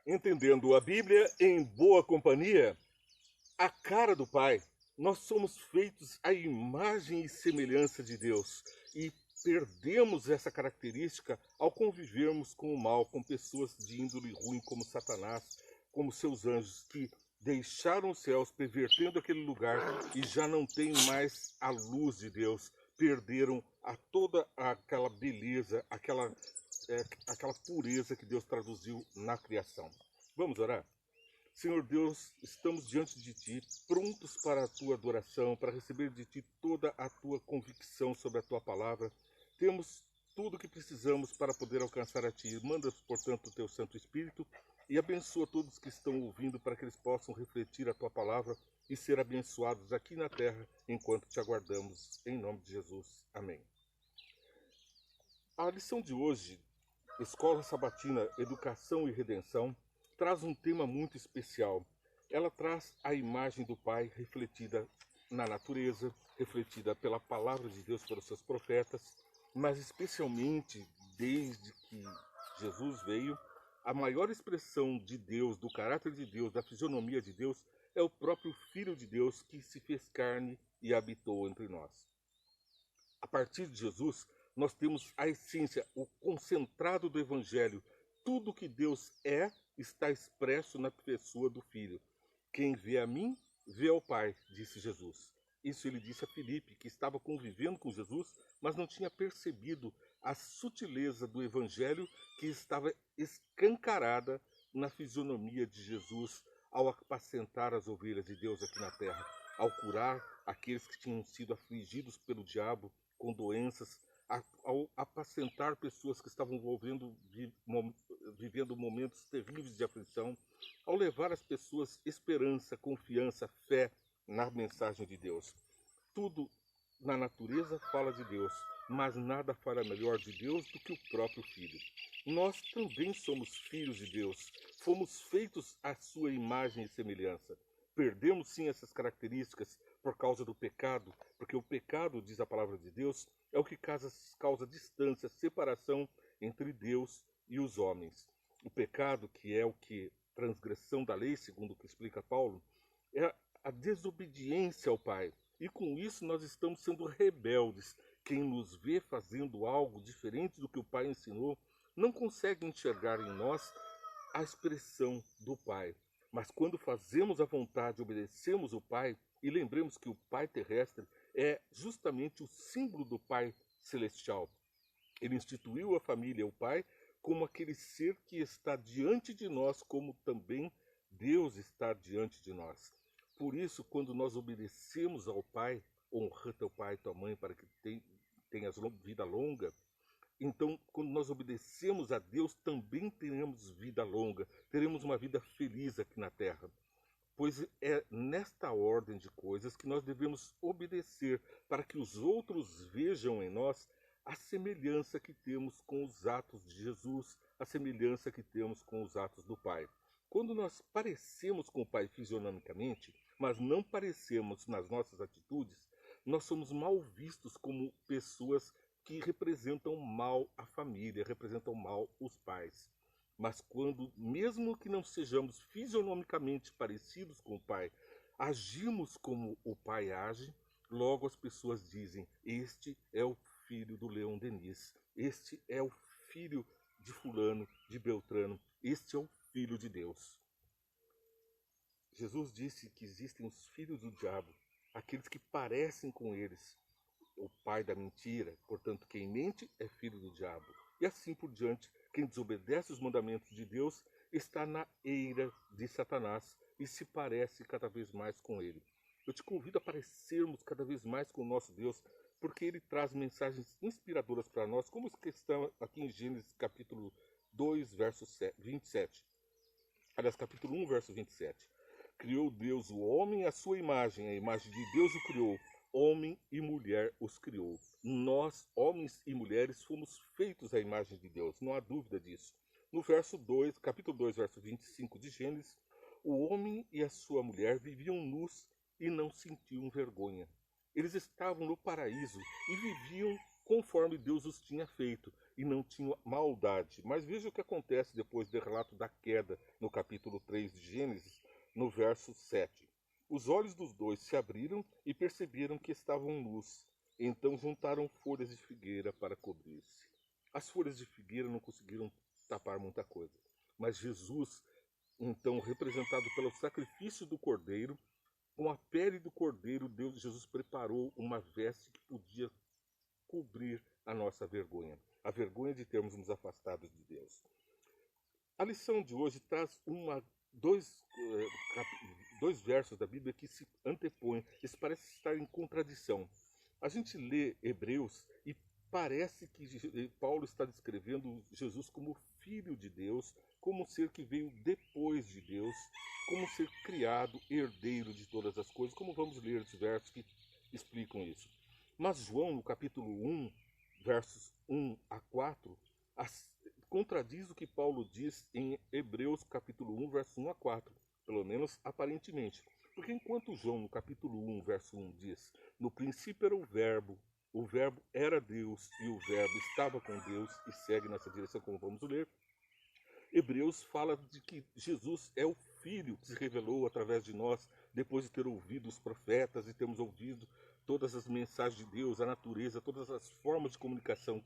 Entendendo a Bíblia em boa companhia, a cara do Pai. Nós somos feitos à imagem e semelhança de Deus e perdemos essa característica ao convivermos com o mal, com pessoas de índole ruim como Satanás, como seus anjos, que deixaram os céus, pervertendo aquele lugar e já não têm mais a luz de Deus, perderam toda aquela beleza, aquela pureza que Deus traduziu na criação. Vamos orar? Senhor Deus, estamos diante de Ti, prontos para a Tua adoração, para receber de Ti toda a Tua convicção sobre a Tua palavra. Temos tudo o que precisamos para poder alcançar a Ti. Manda, portanto, o Teu Santo Espírito e abençoa todos que estão ouvindo para que eles possam refletir a Tua palavra e ser abençoados aqui na terra enquanto Te aguardamos. Em nome de Jesus. Amém. A lição de hoje, Escola Sabatina, Educação e Redenção, traz um tema muito especial. Ela traz a imagem do Pai refletida na natureza, refletida pela palavra de Deus pelos seus profetas, mas especialmente desde que Jesus veio, a maior expressão de Deus, do caráter de Deus, da fisionomia de Deus, é o próprio Filho de Deus que se fez carne e habitou entre nós. A partir de Jesus, nós temos a essência, o concentrado do Evangelho. Tudo que Deus é está expresso na pessoa do Filho. Quem vê a mim, vê ao Pai, disse Jesus. Isso ele disse a Filipe, que estava convivendo com Jesus, mas não tinha percebido a sutileza do Evangelho que estava escancarada na fisionomia de Jesus ao apacentar as ovelhas de Deus aqui na terra, ao curar aqueles que tinham sido afligidos pelo diabo com doenças, ao apacentar pessoas que estavam vivendo momentos terríveis de aflição, ao levar as pessoas esperança, confiança, fé na mensagem de Deus. Tudo na natureza fala de Deus, mas nada fala melhor de Deus do que o próprio Filho. Nós também somos filhos de Deus, fomos feitos à sua imagem e semelhança. Perdemos sim essas características por causa do pecado, porque o pecado, diz a palavra de Deus, é o que causa distância, separação entre Deus e os homens. O pecado, que é o que transgressão da lei, segundo o que explica Paulo, é a desobediência ao Pai. E com isso nós estamos sendo rebeldes. Quem nos vê fazendo algo diferente do que o Pai ensinou, não consegue enxergar em nós a expressão do Pai. Mas quando fazemos a vontade, obedecemos o Pai, e lembremos que o Pai terrestre é justamente o símbolo do Pai celestial. Ele instituiu a família, o Pai, como aquele ser que está diante de nós, como também Deus está diante de nós. Por isso, quando nós obedecemos ao Pai, honra teu pai e tua mãe para que tenhas vida longa, então, quando nós obedecemos a Deus, também teremos vida longa, teremos uma vida feliz aqui na terra. Pois é nesta ordem de coisas que nós devemos obedecer, para que os outros vejam em nós a semelhança que temos com os atos de Jesus, a semelhança que temos com os atos do Pai. Quando nós parecemos com o Pai fisionomicamente, mas não parecemos nas nossas atitudes, nós somos mal vistos como pessoas que representam mal a família, representam mal os pais. Mas quando, mesmo que não sejamos fisionomicamente parecidos com o Pai, agimos como o Pai age, logo as pessoas dizem: este é o filho do Leon Denis, este é o filho de fulano, de Beltrano, este é o filho de Deus. Jesus disse que existem os filhos do diabo, aqueles que parecem com eles, o pai da mentira, portanto, quem mente é filho do diabo. E assim por diante, quem desobedece os mandamentos de Deus está na eira de Satanás e se parece cada vez mais com ele. Eu te convido a parecermos cada vez mais com o nosso Deus, porque ele traz mensagens inspiradoras para nós, como que estão aqui em Gênesis capítulo 2, verso 27. Aliás, capítulo 1, verso 27. Criou Deus o homem à sua imagem, a imagem de Deus o criou. Homem e mulher os criou. Nós, homens e mulheres, fomos feitos à imagem de Deus, não há dúvida disso. No verso 2, capítulo 2, verso 25 de Gênesis, o homem e a sua mulher viviam nus e não sentiam vergonha. Eles estavam no paraíso e viviam conforme Deus os tinha feito e não tinham maldade. Mas veja o que acontece depois do relato da queda no capítulo 3 de Gênesis, no verso 7. Os olhos dos dois se abriram e perceberam que estavam nus. Então juntaram folhas de figueira para cobrir-se. As folhas de figueira não conseguiram tapar muita coisa. Mas Jesus, então representado pelo sacrifício do cordeiro, com a pele do cordeiro, Jesus preparou uma veste que podia cobrir a nossa vergonha. A vergonha de termos nos afastado de Deus. A lição de hoje traz dois versos da Bíblia que se antepõem. Eles parecem estar em contradição. A gente lê Hebreus e parece que Paulo está descrevendo Jesus como filho de Deus, como um ser que veio depois de Deus, como um ser criado, herdeiro de todas as coisas, como vamos ler os versos que explicam isso. Mas João, no capítulo 1, versos 1 a 4, contradiz o que Paulo diz em Hebreus, capítulo 1, versos 1 a 4, pelo menos aparentemente. Porque enquanto João, no capítulo 1, verso 1, diz: no princípio era o Verbo era Deus, e o Verbo estava com Deus, e segue nessa direção, como vamos ler, Hebreus fala de que Jesus é o Filho que se revelou através de nós, depois de ter ouvido os profetas e termos ouvido todas as mensagens de Deus, a natureza, todas as formas de comunicação.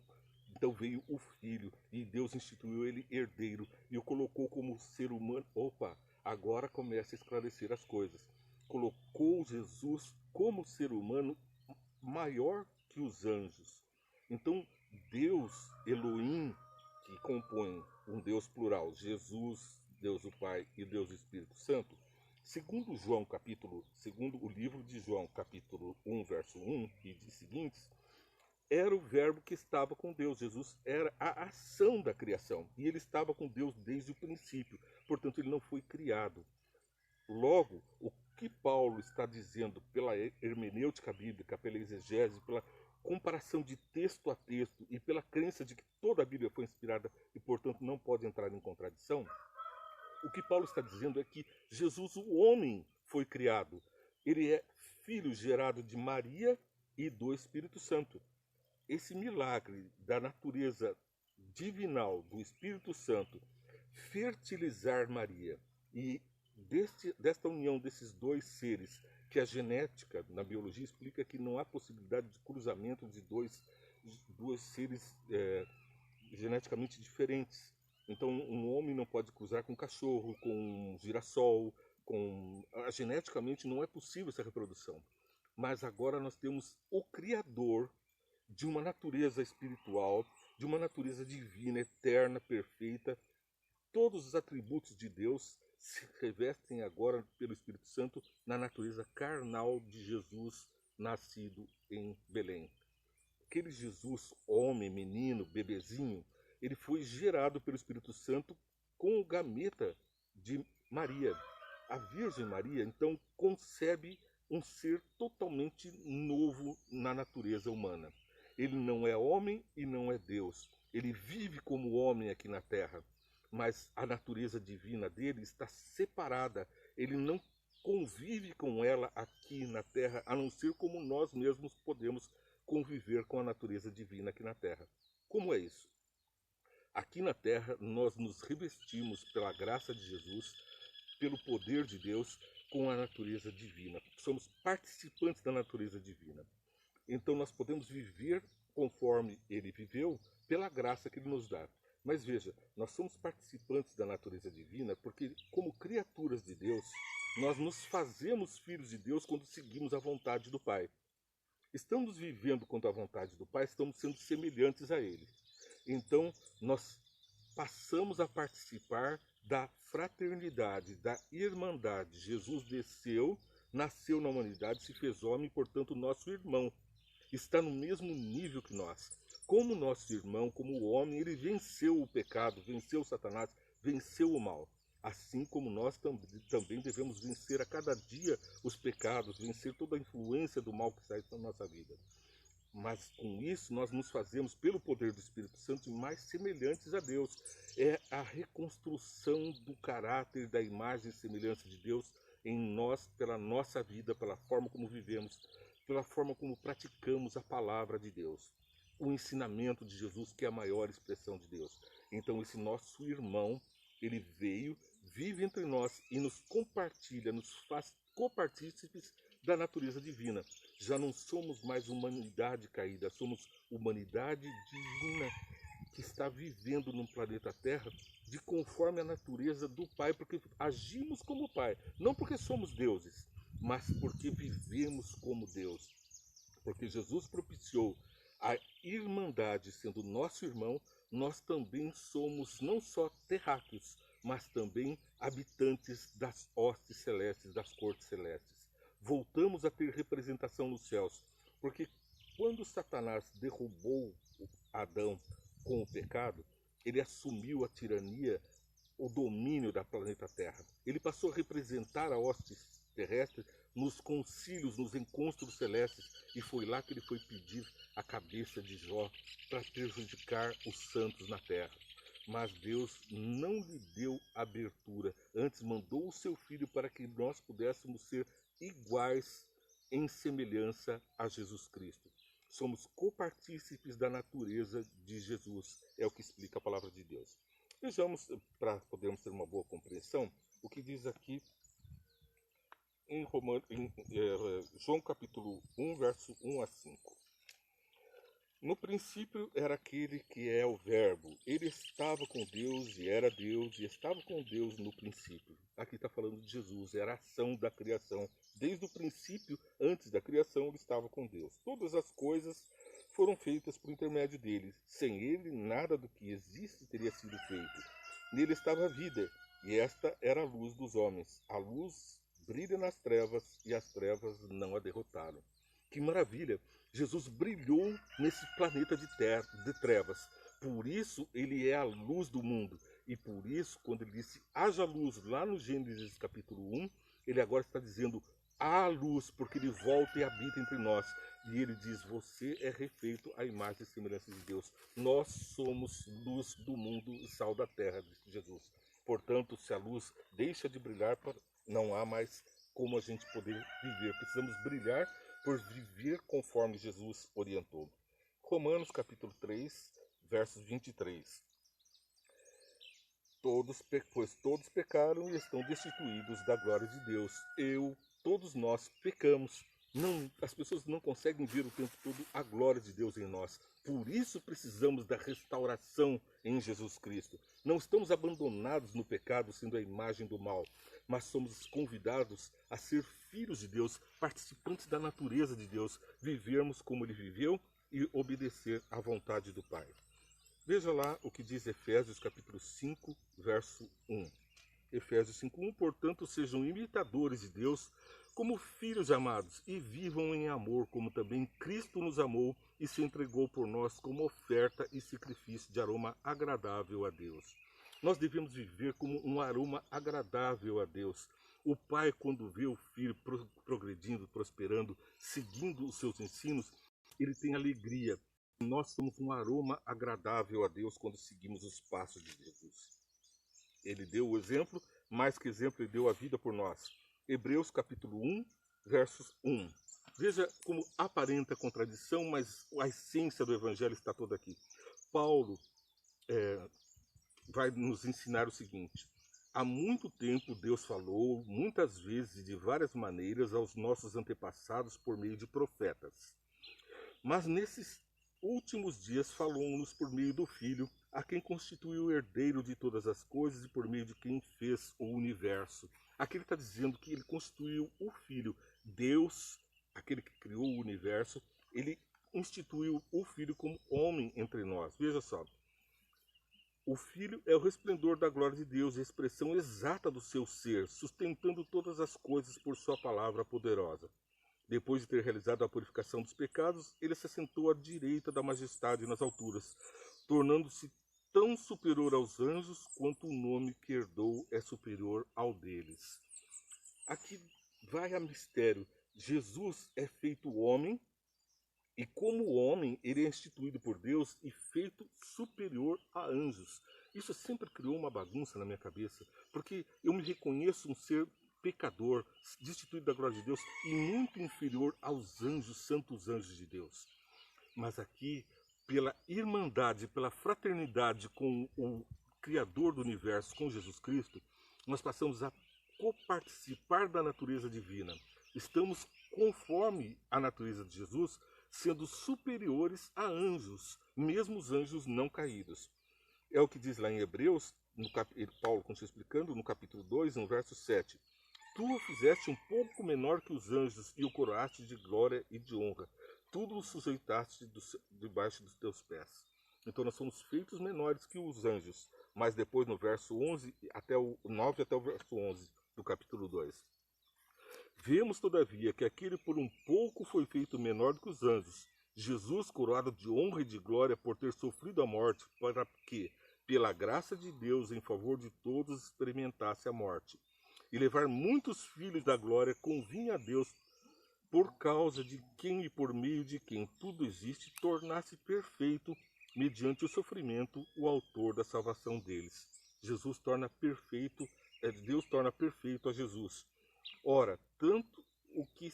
Então veio o Filho, e Deus instituiu ele herdeiro, e o colocou como ser humano. Agora começa a esclarecer as coisas. Colocou Jesus como ser humano maior que os anjos. Então, Deus, Elohim, que compõe um Deus plural, Jesus, Deus o Pai e Deus o Espírito Santo, segundo o livro de João, capítulo 1, verso 1 e de seguintes, era o Verbo que estava com Deus. Jesus era a ação da criação, e ele estava com Deus desde o princípio, portanto ele não foi criado. Logo, o que Paulo está dizendo pela hermenêutica bíblica, pela exegese, pela comparação de texto a texto e pela crença de que toda a Bíblia foi inspirada e, portanto, não pode entrar em contradição, o que Paulo está dizendo é que Jesus, o homem, foi criado. Ele é filho gerado de Maria e do Espírito Santo. Esse milagre da natureza divinal do Espírito Santo fertilizar Maria e desta união desses dois seres, que a genética na biologia explica que não há possibilidade de cruzamento de dois seres geneticamente diferentes. Então um homem não pode cruzar com um cachorro, com um girassol, geneticamente não é possível essa reprodução. Mas agora nós temos o Criador de uma natureza espiritual, de uma natureza divina, eterna, perfeita. Todos os atributos de Deus se revestem agora pelo Espírito Santo na natureza carnal de Jesus, nascido em Belém. Aquele Jesus, homem, menino, bebezinho, ele foi gerado pelo Espírito Santo com o gameta de Maria. A Virgem Maria, então, concebe um ser totalmente novo na natureza humana. Ele não é homem e não é Deus. Ele vive como homem aqui na terra, mas a natureza divina dele está separada. Ele não convive com ela aqui na terra, a não ser como nós mesmos podemos conviver com a natureza divina aqui na terra. Como é isso? Aqui na terra nós nos revestimos pela graça de Jesus, pelo poder de Deus, com a natureza divina. Somos participantes da natureza divina. Então nós podemos viver conforme ele viveu, pela graça que ele nos dá. Mas veja, nós somos participantes da natureza divina porque, como criaturas de Deus, nós nos fazemos filhos de Deus quando seguimos a vontade do Pai. Estamos vivendo contra a vontade do Pai, estamos sendo semelhantes a Ele. Então, nós passamos a participar da fraternidade, da irmandade. Jesus desceu, nasceu na humanidade, se fez homem, portanto, nosso irmão. Está no mesmo nível que nós. Como nosso irmão, como homem, ele venceu o pecado, venceu Satanás, venceu o mal. Assim como nós também devemos vencer a cada dia os pecados, vencer toda a influência do mal que sai da nossa vida. Mas com isso nós nos fazemos, pelo poder do Espírito Santo, mais semelhantes a Deus. É a reconstrução do caráter, da imagem e semelhança de Deus em nós, pela nossa vida, pela forma como vivemos, pela forma como praticamos a palavra de Deus. O ensinamento de Jesus, que é a maior expressão de Deus. Então esse nosso irmão, ele veio, vive entre nós e nos compartilha, nos faz copartícipes da natureza divina. Já não somos mais humanidade caída, somos humanidade divina que está vivendo no planeta Terra de conforme a natureza do Pai, porque agimos como Pai, não porque somos deuses, mas porque vivemos como Deus. Porque Jesus propiciou a irmandade, sendo nosso irmão, nós também somos não só terráqueos, mas também habitantes das hostes celestes, das cortes celestes. Voltamos a ter representação nos céus, porque quando Satanás derrubou Adão com o pecado, ele assumiu a tirania, o domínio da planeta Terra. Ele passou a representar a hoste terrestre nos concílios, nos encontros celestes, e foi lá que ele foi pedir a cabeça de Jó para prejudicar os santos na terra. Mas Deus não lhe deu abertura, antes mandou o seu Filho para que nós pudéssemos ser iguais em semelhança a Jesus Cristo. Somos copartícipes da natureza de Jesus, é o que explica a palavra de Deus. Vejamos, para podermos ter uma boa compreensão, o que diz aqui em João capítulo 1, verso 1 a 5. No princípio era aquele que é o Verbo. Ele estava com Deus e era Deus, e estava com Deus no princípio. Aqui está falando de Jesus, era a ação da criação. Desde o princípio, antes da criação, ele estava com Deus. Todas as coisas foram feitas por intermédio dele. Sem ele, nada do que existe teria sido feito. Nele estava a vida, e esta era a luz dos homens. A luz brilha nas trevas, e as trevas não a derrotaram. Que maravilha! Jesus brilhou nesse planeta de trevas. Por isso ele é a luz do mundo. E por isso, quando ele disse haja luz lá no Gênesis capítulo 1, ele agora está dizendo há luz, porque ele volta e habita entre nós. E ele diz, você é refeito à imagem e semelhança de Deus. Nós somos luz do mundo e sal da terra, disse Jesus. Portanto, se a luz deixa de brilhar, não há mais como a gente poder viver. Precisamos brilhar por viver conforme Jesus orientou. Romanos capítulo 3, versos 23. Pois todos pecaram e estão destituídos da glória de Deus. Todos nós pecamos. As pessoas não conseguem ver o tempo todo a glória de Deus em nós. Por isso precisamos da restauração em Jesus Cristo. Não estamos abandonados no pecado, sendo a imagem do mal, mas somos convidados a ser filhos de Deus, participantes da natureza de Deus, vivermos como ele viveu e obedecer à vontade do Pai. Veja lá o que diz Efésios capítulo 5, verso 1. Efésios 5:1, portanto, sejam imitadores de Deus como filhos amados e vivam em amor, como também Cristo nos amou e se entregou por nós como oferta e sacrifício de aroma agradável a Deus. Nós devemos viver como um aroma agradável a Deus. O pai, quando vê o filho progredindo, prosperando, seguindo os seus ensinos, ele tem alegria. Nós somos um aroma agradável a Deus quando seguimos os passos de Jesus. Ele deu o exemplo, mais que exemplo, ele deu a vida por nós. Hebreus capítulo 1, versos 1. Veja como aparenta contradição, mas a essência do evangelho está toda aqui. Paulo vai nos ensinar o seguinte: há muito tempo Deus falou, muitas vezes e de várias maneiras, aos nossos antepassados por meio de profetas. Mas nesses últimos dias falou-nos por meio do Filho, a quem constituiu o herdeiro de todas as coisas e por meio de quem fez o universo. Aqui ele está dizendo que ele constituiu o Filho. Deus, aquele que criou o universo, ele instituiu o Filho como homem entre nós. Veja só. O Filho é o resplendor da glória de Deus, a expressão exata do seu ser, sustentando todas as coisas por sua palavra poderosa. Depois de ter realizado a purificação dos pecados, ele se assentou à direita da majestade nas alturas, tornando-se tão superior aos anjos quanto o nome que herdou é superior ao deles. Aqui vai a mistério. Jesus é feito homem E como o homem, ele é instituído por Deus e feito superior a anjos. Isso sempre criou uma bagunça na minha cabeça, porque eu me reconheço um ser pecador, destituído da glória de Deus e muito inferior aos anjos, santos anjos de Deus. Mas aqui, pela irmandade, pela fraternidade com o Criador do universo, com Jesus Cristo, nós passamos a coparticipar da natureza divina. Estamos conforme a natureza de Jesus, sendo superiores a anjos, mesmo os anjos não caídos. É o que diz lá em Hebreus, Paulo continua explicando, no capítulo 2, no verso 7. Tu o fizeste um pouco menor que os anjos e o coroaste de glória e de honra. Tudo o sujeitaste debaixo dos teus pés. Então nós somos feitos menores que os anjos. Mas depois no verso 11, até o 9 até o verso 11 do capítulo 2. Vemos, todavia, que aquele por um pouco foi feito menor do que os anjos. Jesus, coroado de honra e de glória por ter sofrido a morte, para que, pela graça de Deus, em favor de todos, experimentasse a morte. E levar muitos filhos da glória convinha a Deus, por causa de quem e por meio de quem tudo existe, tornasse perfeito, mediante o sofrimento, o autor da salvação deles. Jesus torna perfeito, Deus torna perfeito a Jesus. Ora, tanto o que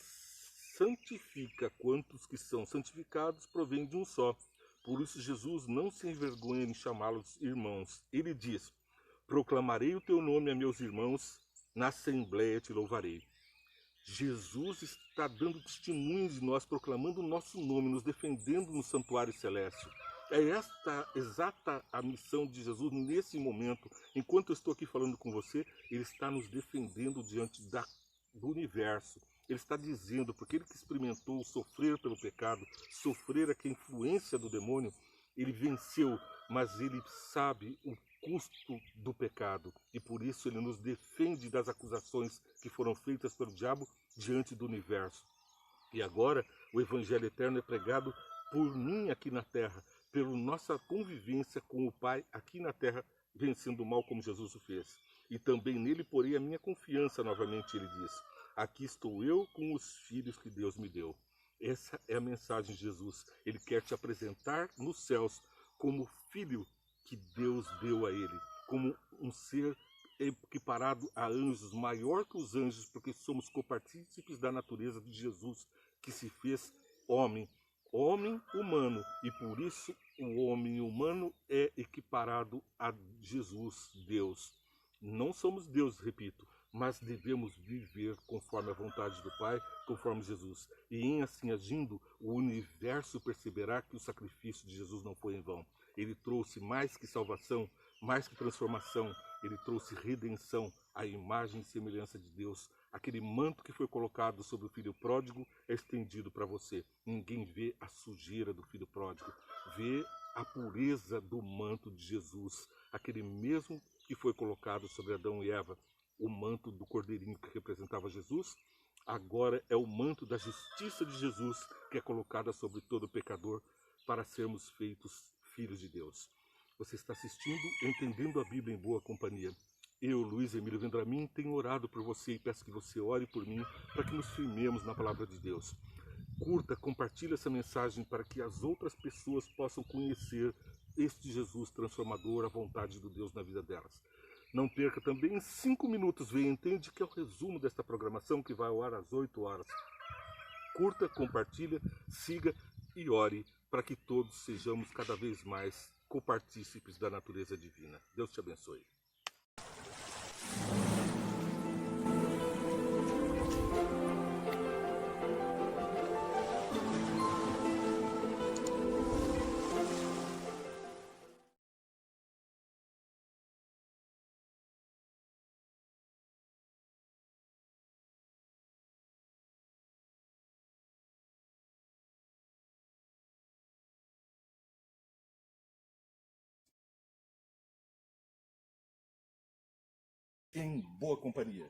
santifica quanto os que são santificados provém de um só. Por isso Jesus não se envergonha em chamá-los irmãos. Ele diz: proclamarei o teu nome a meus irmãos, na assembleia te louvarei. Jesus está dando testemunho de nós, proclamando o nosso nome, nos defendendo no santuário celeste. É esta exata a missão de Jesus nesse momento. Enquanto eu estou aqui falando com você, Ele está nos defendendo diante do universo. Ele está dizendo, porque Ele que experimentou sofrer pelo pecado, sofrer a influência do demônio, Ele venceu, mas Ele sabe o custo do pecado. E por isso Ele nos defende das acusações que foram feitas pelo diabo diante do universo. E agora o Evangelho Eterno é pregado por mim aqui na terra, pela nossa convivência com o Pai aqui na terra, vencendo o mal como Jesus o fez. E também nele porei a minha confiança, novamente ele diz. Aqui estou eu com os filhos que Deus me deu. Essa é a mensagem de Jesus. Ele quer te apresentar nos céus como filho que Deus deu a ele, como um ser equiparado a anjos, maior que os anjos, porque somos copartícipes da natureza de Jesus, que se fez homem, homem humano, e por isso o homem humano é equiparado a Jesus, Deus. Não somos Deus, repito, mas devemos viver conforme a vontade do Pai, conforme Jesus. E em assim agindo, o universo perceberá que o sacrifício de Jesus não foi em vão. Ele trouxe mais que salvação, mais que transformação, ele trouxe redenção, a imagem e semelhança de Deus. Aquele manto que foi colocado sobre o filho pródigo é estendido para você. Ninguém vê a sujeira do filho pródigo, vê a pureza do manto de Jesus, aquele mesmo que foi colocado sobre Adão e Eva. O manto do cordeirinho que representava Jesus, agora é o manto da justiça de Jesus que é colocada sobre todo pecador para sermos feitos filhos de Deus. Você está assistindo Entendendo a Bíblia em Boa Companhia. Eu, Luiz Emílio Vendramin, tenho orado por você e peço que você ore por mim para que nos firmemos na palavra de Deus. Curta, compartilhe essa mensagem para que as outras pessoas possam conhecer este Jesus transformador, a vontade do Deus na vida delas. Não perca também 5 minutos, venha entende que é o resumo desta programação que vai ao ar às 8 horas. Curta, compartilha, siga e ore para que todos sejamos cada vez mais copartícipes da natureza divina. Deus te abençoe. Em boa companhia.